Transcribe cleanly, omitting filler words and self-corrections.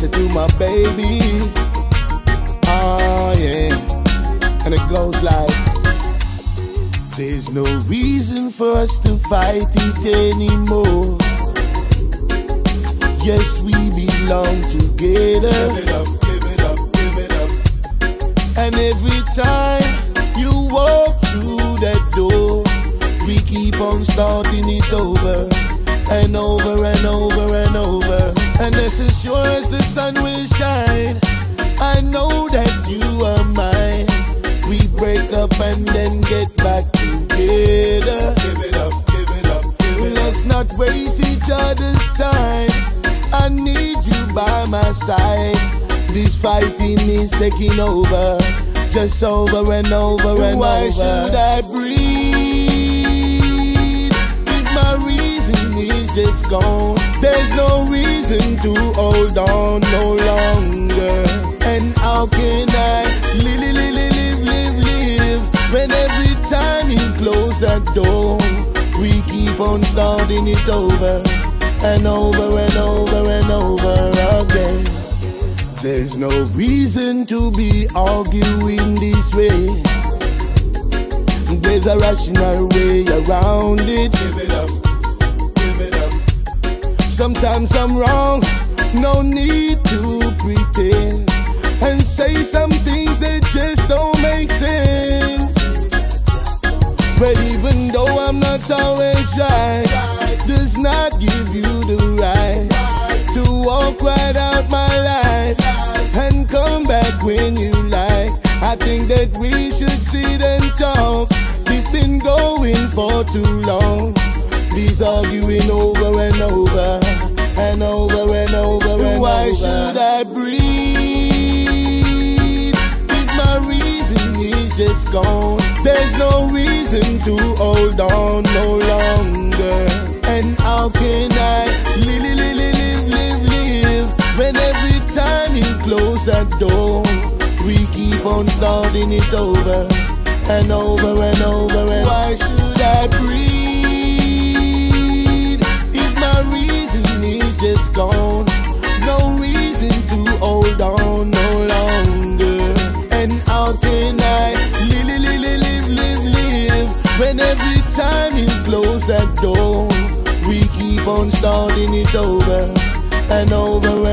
letter to my baby. Oh yeah. And it goes like, there's no reason for us to fight it anymore. Yes, we belong together. Give it up, give it up, give it up. And every time you walk through that door, we keep on starting it over and over and over and over. And as sure as the sun will shine, I know that you are mine. We break up and then get back together. Give it up, give it up, give it up. Let's not waste each other's time. I need you by my side. This fighting is taking over, just over and over and over. Why should I breathe if my reason is just gone? There's no reason to hold on no longer. And how can I live when every time you close that door, we keep on starting it over and over and over and over again? There's no reason to be arguing this way. There's a rational way around it. Give it up, give it up. Sometimes I'm wrong, no need to pretend and say some things that just don't make sense. But even though I'm not always right, does not give you the right to walk right out my life and come back when you like. I think that we should sit and talk. This been going for too long. This arguing over and over and over and over and why over. Should I breathe if my reason is just gone? There's no reason to hold on no longer. And how can I live when every time you close that door, we keep on starting it over and over and over and why should I breathe if my reason is just gone? No reason to hold on no longer. And how can I live when every time you close that door, we keep on starting it over and over